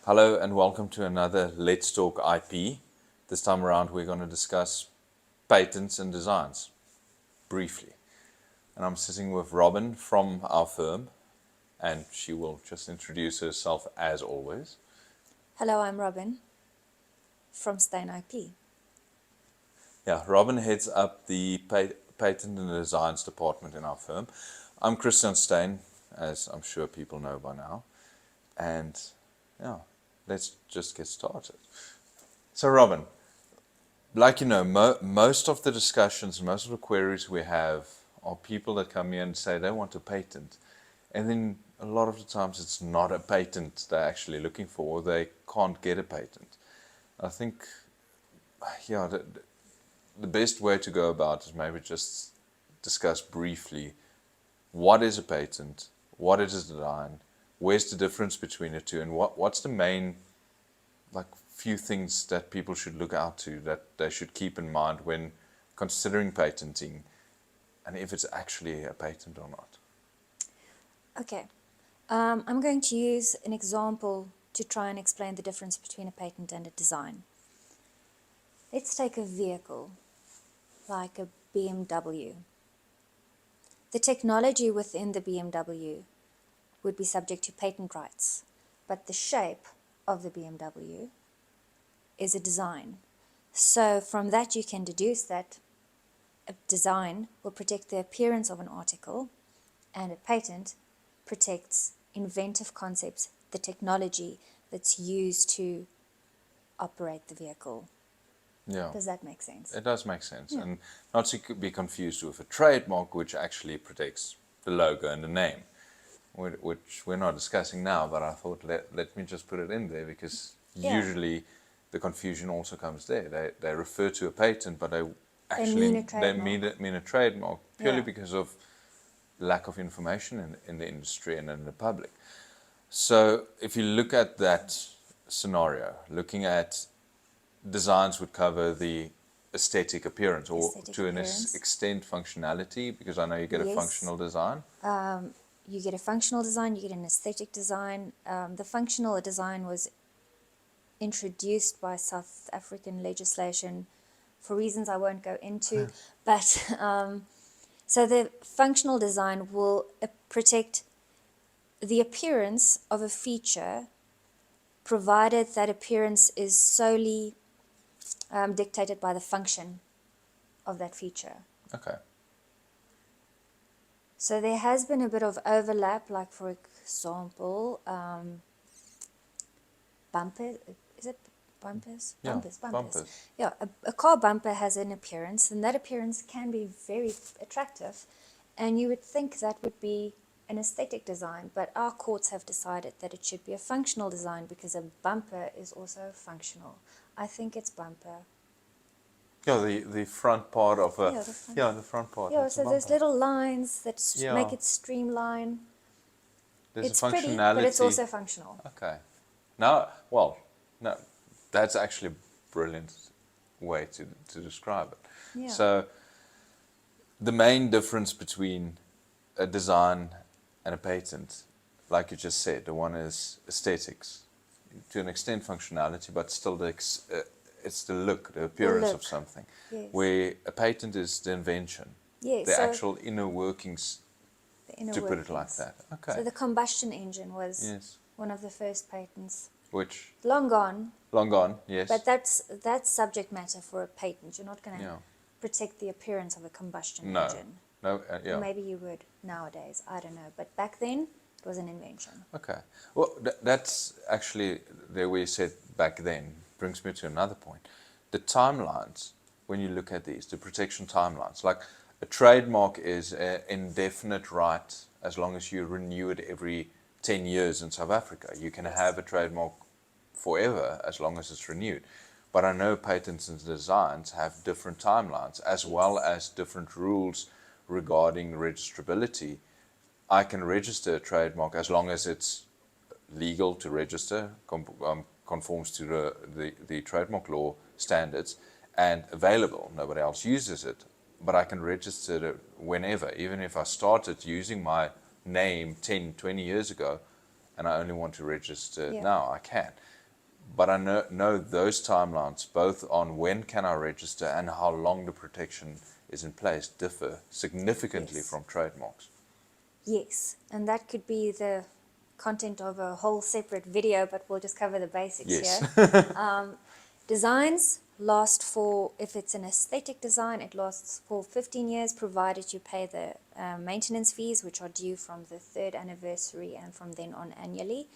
Hello and welcome to another Let's Talk IP. This time around we're going to discuss patents and designs, briefly. And I'm sitting with Robynne from our firm, and she will just introduce herself as always. Hello, I'm Robynne from STEYN IP. Yeah, Robynne heads up the patent and designs department in our firm. I'm Christiaan STEYN, as I'm sure people know by now. And yeah, let's just get started. So Robynne, like you know, most of the discussions, most of the queries we have are people that come here and say they want a patent. And then a lot of the times it's not a patent they're actually looking for, or they can't get a patent. I think, yeah, the best way to go about is maybe just discuss briefly what is a patent, what is a design, where's the difference between the two, and what's the main few things that people should look out to, that they should keep in mind when considering patenting, and if it's actually a patent or not. Okay, I'm going to use an example to try and explain the difference between a patent and a design. Let's take a vehicle, like a BMW. The technology within the BMW would be subject to patent rights, but the shape of the BMW is a design. So from that you can deduce that a design will protect the appearance of an article, and a patent protects inventive concepts, the technology that's used to operate the vehicle. Yeah. Does that make sense? It does make sense. Yeah. And not to be confused with a trademark, which actually protects the logo and the name, which we're not discussing now, but I thought let me just put it in there, because usually the confusion also comes there. They refer to a patent, but they actually mean a trademark purely because of lack of information in the industry and in the public. So if you look at that scenario, looking at designs would cover the aesthetic appearance, or to an extent functionality, because I know you get a functional design. You get a functional design, you get an aesthetic design. The functional design was introduced by South African legislation for reasons I won't go into, but so the functional design will protect the appearance of a feature, provided that appearance is solely dictated by the function of that feature. Okay. So there has been a bit of overlap, like for example, bumpers. Is it bumpers? Yeah, Bumpers. Yeah, a car bumper has an appearance, and that appearance can be very attractive, and you would think that would be an aesthetic design, but our courts have decided that it should be a functional design, because a bumper is also functional. I think it's bumper. Yeah, the front part of a... the front part. Yeah, so there's little lines that make it streamline. There's a functionality. Pretty, but it's also functional. Okay. No, that's actually a brilliant way to describe it. Yeah. So the main difference between a design and a patent, like you just said, the one is aesthetics, to an extent functionality, but still it's the look, the appearance of something. Yes. Where a patent is the invention, the actual inner workings, put it like that. Okay. So the combustion engine was one of the first patents. Which? Long gone. Long gone, yes. But that's subject matter for a patent. You're not going to protect the appearance of a combustion engine. No, Or maybe you would nowadays, I don't know. But back then, it was an invention. Okay. Well, that's actually, the way you said back then, brings me to another point. The timelines, when you look at these, the protection timelines, like a trademark is an indefinite right as long as you renew it every 10 years in South Africa. You can have a trademark forever as long as it's renewed. But I know patents and designs have different timelines, as well as different rules regarding registrability. I can register a trademark as long as it's legal to register, conforms to the trademark law standards, and available. Nobody else uses it, but I can register it whenever. Even if I started using my name 10, 20 years ago, and I only want to register it now, I can. But I know those timelines, both on when can I register and how long the protection is in place, differ significantly Yes. from trademarks. Yes, and that could be the content of a whole separate video, but we'll just cover the basics Yes. here. Designs last for, if it's an aesthetic design, it lasts for 15 years, provided you pay the maintenance fees, which are due from the 3rd anniversary and from then on annually.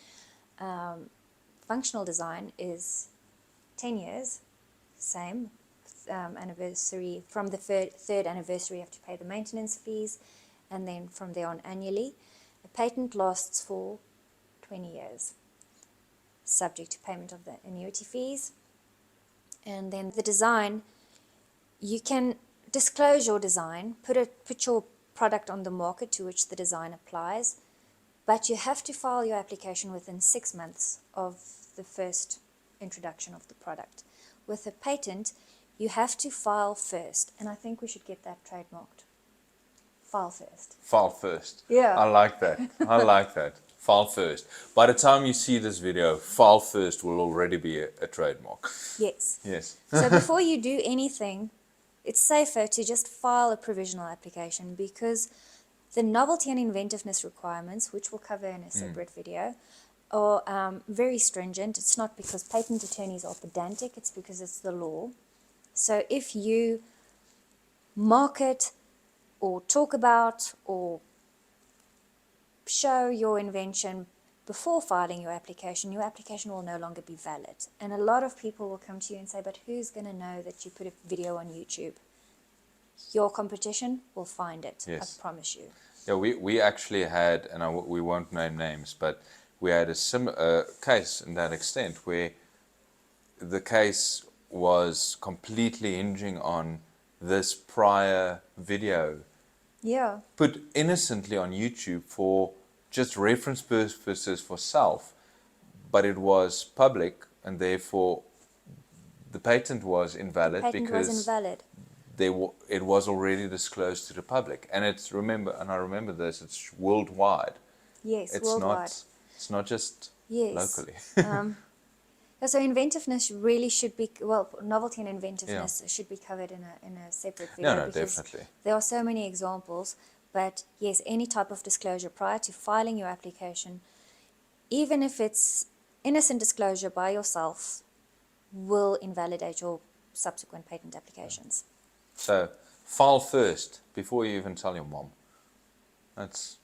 Functional design is 10 years, same anniversary. From the third anniversary, you have to pay the maintenance fees, and then from there on annually. A patent lasts for 20 years, subject to payment of the annuity fees. And then the design, you can disclose your design, put your product on the market to which the design applies, but you have to file your application within 6 months of the first introduction of the product. With a patent, you have to file first, and I think we should get that trademarked. File first. File first. Yeah. I like that. I like that. File first. By the time you see this video, file first will already be a trademark. Yes. Yes. So before you do anything, it's safer to just file a provisional application, because the novelty and inventiveness requirements, which we'll cover in a separate video, are very stringent. It's not because patent attorneys are pedantic, it's because it's the law. So if you market or talk about or show your invention before filing your application will no longer be valid. And a lot of people will come to you and say, but who's going to know that you put a video on YouTube? Your competition will find it, Yes. I promise you. Yeah, we actually had, and we won't name names, but we had a similar case in that extent where the case was completely hinging on this prior video Yeah. put innocently on YouTube for just reference purposes for self, but it was public, and therefore the patent was invalid Patent because was invalid. it was already disclosed to the public. And I remember this, it's worldwide. Yes, It's worldwide. it's not just Yes. locally. So inventiveness really should be, novelty and inventiveness should be covered in a separate video. No, because definitely. there are so many examples. But yes, any type of disclosure prior to filing your application, even if it's innocent disclosure by yourself, will invalidate your subsequent patent applications. So file first before you even tell your mom. That's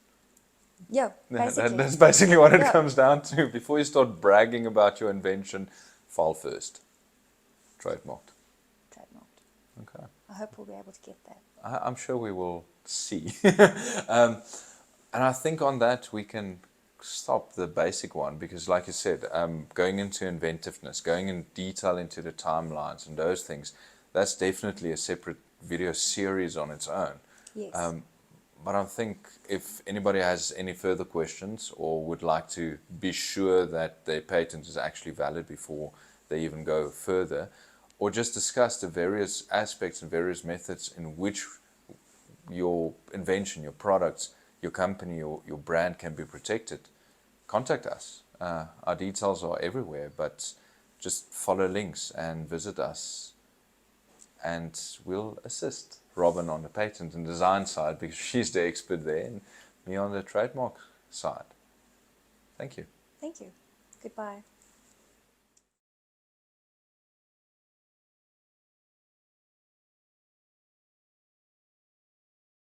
Basically. that's basically what it Yeah. comes down to. Before you start bragging about your invention, file first. Trademarked. Trademarked. Okay. I hope we'll be able to get that. I'm sure we will see. And I think on that we can stop the basic one, because like you said, going into inventiveness, going in detail into the timelines and those things, that's definitely a separate video series on its own. Yes. But I think if anybody has any further questions or would like to be sure that their patent is actually valid before they even go further, or just discuss the various aspects and various methods in which your invention, your products, your company, your brand can be protected, contact us. Our details are everywhere, but just follow links and visit us, and we'll assist Robynne on the patent and design side, because she's the expert there, and me on the trademark side. Thank you. Thank you. Goodbye.